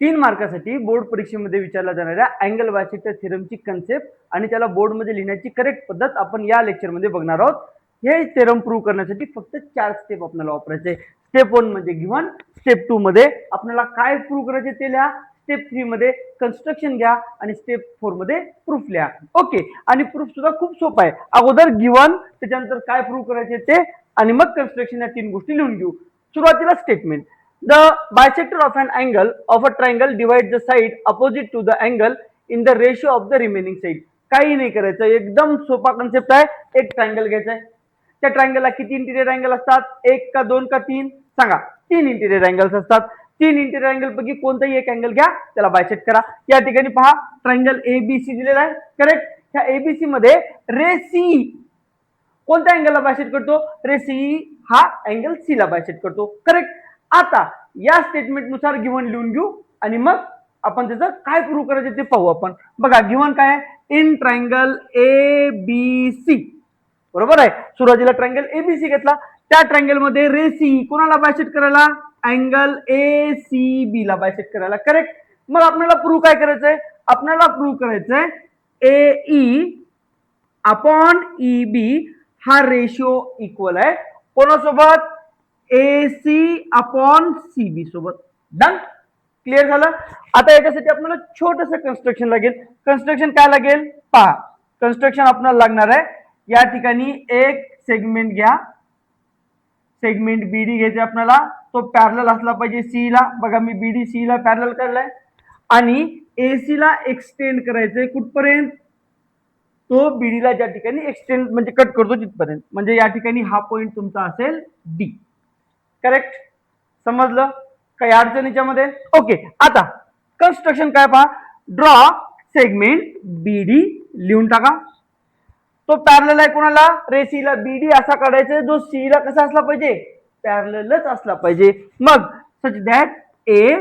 3 मार्कासाठी board परीक्षेमध्ये विचारल्या जाणाऱ्या अँगल बायसेक्टर थेरमची कन्सेप्ट आणि त्याला बोर्डमध्ये लिहिण्याची करेक्ट पद्धत आपण या लेक्चरमध्ये बघणार आहोत. हे थेरम प्रूव्ह करण्यासाठी फक्त 4 स्टेप आपल्याला वापरायचे. स्टेप 1 म्हणजे गिव्हन, स्टेप 2 मध्ये आपल्याला काय प्रूव्ह करायचे ते लिहा, स्टेप 3 मध्ये कन्स्ट्रक्शन घ्या आणि स्टेप 4 मध्ये प्रूफ लिहा. ओके, आणि प्रूफ सुद्धा खूप सोपा आहे. अगोदर गिव्हन, त्याच्यानंतर काय प्रूव्ह करायचे ते आणि मग कन्स्ट्रक्शन या 3 गोष्टी लिहून घेऊ. सुरुवातीला statement. The bisector of an angle of a triangle divides the side opposite to the angle in the ratio of the remaining side. काही नाही करायचं, एकदम सोपा कन्सेप्ट आहे. एक ट्रायंगल घ्यायचा आहे, त्या ट्रायंगलला किती इंटिरियर अँगल असतात? 1 का 2 का 3? सांगा. 3 इंटिरियर अँगल्स असतात. 3 इंटिरियर अँगल पैकी कोणताही एक अँगल घ्या, त्याला बायसेक्ट करा. या ठिकाणी पहा, ट्रायंगल एबीसी दिलेला आहे. करेक्ट. ह्या एबीसी मध्ये रे सी कोणत्या अँगलला बायसेक्ट करतो? रे सी हा अँगल सी ला बायसेक्ट करतो. करेक्ट. आता या स्टेटमेंट नुसार गिव्हन लिहून घेऊ आणि मग आपण त्याचं काय प्रूव्ह करायचं ते पाहू. आपण बघा, गिव्हन काय आहे? In triangle A B C. बरोबर आहे. सुरुवातीला ट्रायंगल एबीसी घेतला, त्या ट्रायंगल मध्ये रे सी कोणाला बायसेक्ट करायला? अँगल ए सी बी ला बायसेक्ट करायला. करेक्ट. मग आपल्याला प्रूव्ह काय करायचंय? आपल्याला प्रूव्ह करायचंय ए ई अपॉन ई बी हा रेशिओ इक्वल आहे कोणासोबत? ए सी अपॉन सी बी सोबत. डन. क्लिअर झालं. आता याच्यासाठी आपल्याला छोटस कन्स्ट्रक्शन लागेल. कन्स्ट्रक्शन काय लागेल पहा. कन्स्ट्रक्शन आपल्याला लागणार आहे, या ठिकाणी एक सेगमेंट घ्या, सेगमेंट बीडी घ्यायचे आपल्याला. तो पॅरलल असला पाहिजे सी ला. बघा, मी बीडी सी ला पॅरलल करलाय आणि एसी ला एक्सटेंड करायचंय कुठपर्यंत? तो बीडी ला ज्या ठिकाणी एक्सटेंड म्हणजे कट करतो तिथपर्यंत. म्हणजे या ठिकाणी हा पॉइंट तुमचा असेल डी. करेक्ट. समजलं? काही अडचणीच्या मध्ये? ओके. आता कन्स्ट्रक्शन काय पहा. ड्रॉ सेगमेंट बीडी लिहून टाका. तो पॅरलल आहे कोणाला? रे सी ला. बीडी असा काढायचा जो सी ला कसा असला पाहिजे? पॅरललच असला पाहिजे. मग सच दॅट ए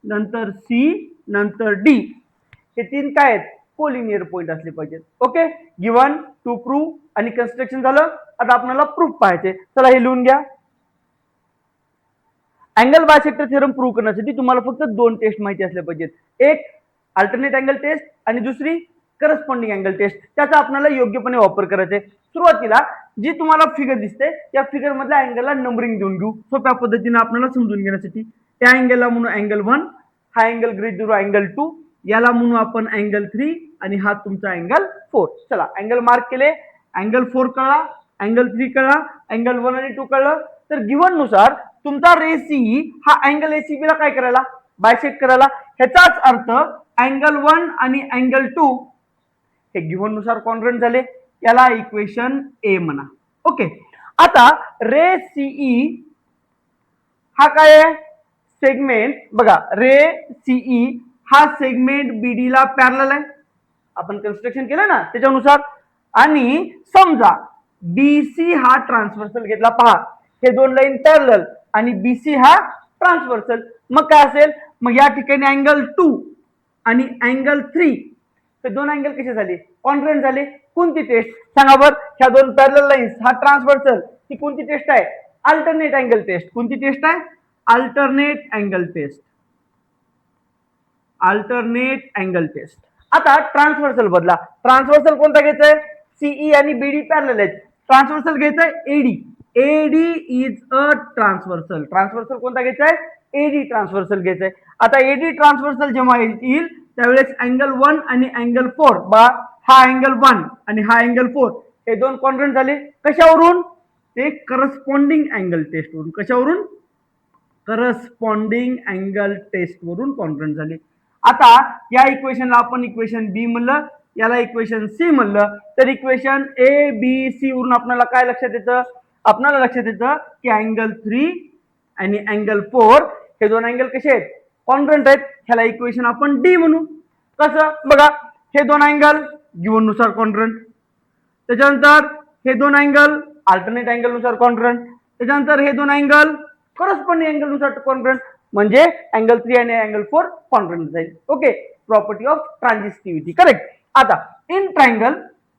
नंतर सी नंतर डी हे 3 काय आहेत? कोलिनियर पॉइंट असले पाहिजेत. ओके. गिव्हन, टू प्रूव्ह आणि कन्स्ट्रक्शन झालं. आता आपल्याला प्रूफ पाहायचे. चला हे लिहून घ्या. अँगल बायसेक्टर थेरम प्रूव्ह करण्यासाठी तुम्हाला फक्त 2 टेस्ट माहिती असल्या पाहिजेत. एक अल्टरनेट अँगल टेस्ट आणि दुसरी करस्पॉन्डिंग अँगल टेस्ट. त्याचा आपल्याला योग्यपणे वापर करायचा आहे. सुरुवातीला जी तुम्हाला फिगर दिसते त्या फिगर मधल्या अँगलला नंबरिंग देऊन घेऊ सोप्या पद्धतीने आपल्याला समजून घेण्यासाठी. त्या अँगलला म्हणू अँगल 1, हा अँगल ग्रीड धरू अँगल 2, याला म्हणू आपण अँगल 3 आणि हा तुमचा अँगल 4. चला, अँगल मार्क केले. अँगल 4 कळला, अँगल 3 कळला, अँगल 1 आणि 2 कळलं. तर गिव्हन नुसार तुमचा रे सी हा अँगल एसीबी ला काय करायला? बायसेक्ट करायला. ह्याचाच अर्थ अँगल 1 आणि अँगल 2 हे गिव्हन नुसार कॉन्ग्रुएंट झाले. याला इक्वेशन ए म्हणा. ओके. आता रे सीई हा काय आहे? सेगमेंट. बघा, रे सीई हा सेगमेंट बीडी ला पॅरलल आहे. आपण कन्स्ट्रक्शन केलं ना त्याच्यानुसार. आणि समजा बीसी हा ट्रान्सव्हर्सल घेतला. पहा, हे 2 लाईन पॅरलल आणि बीसी हा ट्रान्सव्हर्सल. मग काय असेल? मग या ठिकाणी अँगल 2 आणि अँगल 3 हे 2 अँगल कसे झाले? कॉन्ग्रुएंट झाले. कोणती टेस्ट सांगा बर? ह्या 2 पॅरलल लाईन्स हा ट्रान्सव्हर्सल, ही कोणती टेस्ट आहे? Alternate angle test. कोणती टेस्ट आहे? Alternate angle test. Alternate angle test. आता ट्रान्सव्हर्सल बदला. ट्रान्सव्हर्सल कोणता घ्यायचा आहे? सीई आणि बीडी पॅरलल आहेत. ट्रान्सव्हर्सल घ्यायचा आहे AD. AD is a transversal. Transversal कोणता घ्यायचा आहे? एडी ट्रान्सव्हर्सल घ्यायचा आहे. आता एडी ट्रान्सव्हर्सल जेव्हा येईल त्यावेळेस अँगल 1 आणि अँगल 4, बघा, हा अँगल 1 आणि हा अँगल 4 हे 2 कॉन्ग्रुएंट झाले. कशावरून? ते करस्पॉन्डिंग अँगल टेस्ट वरून. कशावरून? करस्पॉन्डिंग अँगल टेस्ट वरून कॉन्ग्रुएंट झाले. आता या इक्वेशनला आपण इक्वेशन बी म्हणलं, याला इक्वेशन सी म्हणलं. तर इक्वेशन ए बी सी वरून आपल्याला काय लक्षात येतं? आपल्याला लक्षात येतं की अँगल 3 आणि अँगल 4 हे 2 अँगल कसे आहेत? कॉन्ग्रुएंट आहेत. ह्याला इक्वेशन आपण डी म्हणू. कसं? बघा, हे 2 अँगल गिव्हन नुसार कॉन्ग्रुएंट. त्याच्यानंतर हे 2 अँगल अल्टरनेट अँगल नुसार कॉन्ग्रुएंट. त्याच्यानंतर हे 2 अँगल करस्पॉन्डिंग अँगल नुसार कॉन्ग्रुएंट. म्हणजे अँगल 3 आणि अँगल 4 कॉन्ग्रुएंट जाईल. Okay. Property of transitivity. Correct. आता इन ट्रायंगल,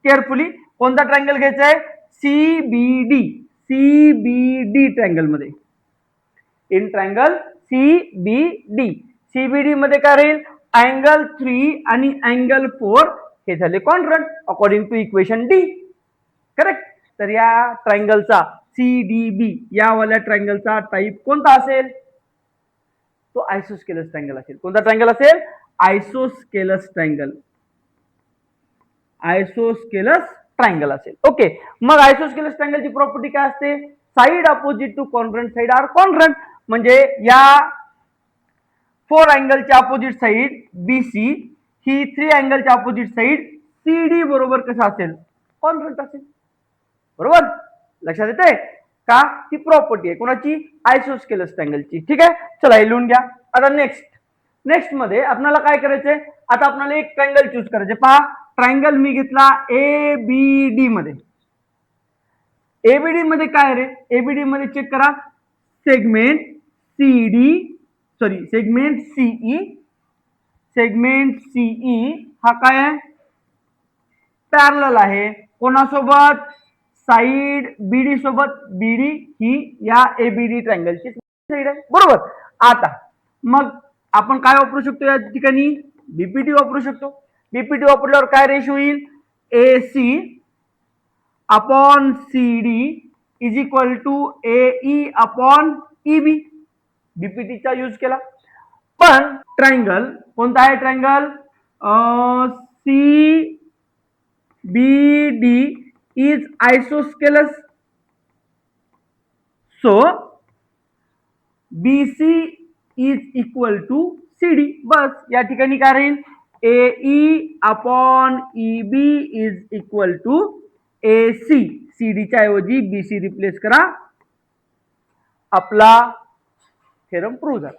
केअरफुली कोणता ट्रायंगल घ्यायचा आहे? सीबीडी. सीबीडी ट्रायंगल मध्ये. In triangle CBD. सीबीडी मध्ये काय राहील, अँगल 3 आणि अँगल 4 हे झाले congruent according to equation D. Correct. तर या ट्रायंगलचा सीडीबी या वाल्या ट्रायंगलचा टाइप कोणता असेल, तो आयसोस्केलस ट्रायंगल असेल. कोणता ट्रायंगल असेल, आयसोस्केलस ट्रायंगल. आयसोस्केलस ट्रायंगल असेल. ओके. मग आयसोस्केलस ट्रायंगलची प्रॉपर्टी काय असते, side opposite to congruent side are congruent. म्हणजे या 4 अँगलच्या अपोजिट साइड बीसी ही 3 अँगलच्या अपोजिट साइड सीडी बरोबर कसं असेल, कॉन्ग्रंट असेल. बरोबर, लक्षात येते का, ती प्रॉपर्टी आहे कोणाची, आयसोस्केलस ट्रायंगलची. ठीक आहे, चला हे लिहून घ्या. आता नेक्स्ट मध्ये आपल्याला काय करायचंय, आता आपल्याला एक ट्रायंगल चूज करायचे. पहा, ट्रायंगल मी घेतला एबीडी मध्ये. एबीडी मध्ये काय रे, एबीडी मध्ये चेक करा, सेगमेंट सीई हा काय आहे, पॅरलल आहे कोणासोबत, साइड बीडी सोबत. बीडी ही या एबीडी ट्रायंगलची साइड आहे. बरोबर. आता मग आपण काय वापरू शकतो या ठिकाणी, बीपीटी वापरू शकतो. बीपीटी वापरल्यावर काय रेशो येईल, AC upon CD is equal to AE upon EB. बीपीटीचा यूज केला. पण ट्रायंगल कोणता आहे, triangle C B D is isosceles. So BC is equal to CD. बस या ठिकाणी काय राहील, AE upon EB is equal to AC. सीडीच्या ऐवजी बीसी रिप्लेस करा, आपला थेरम प्रूव्ह झाला.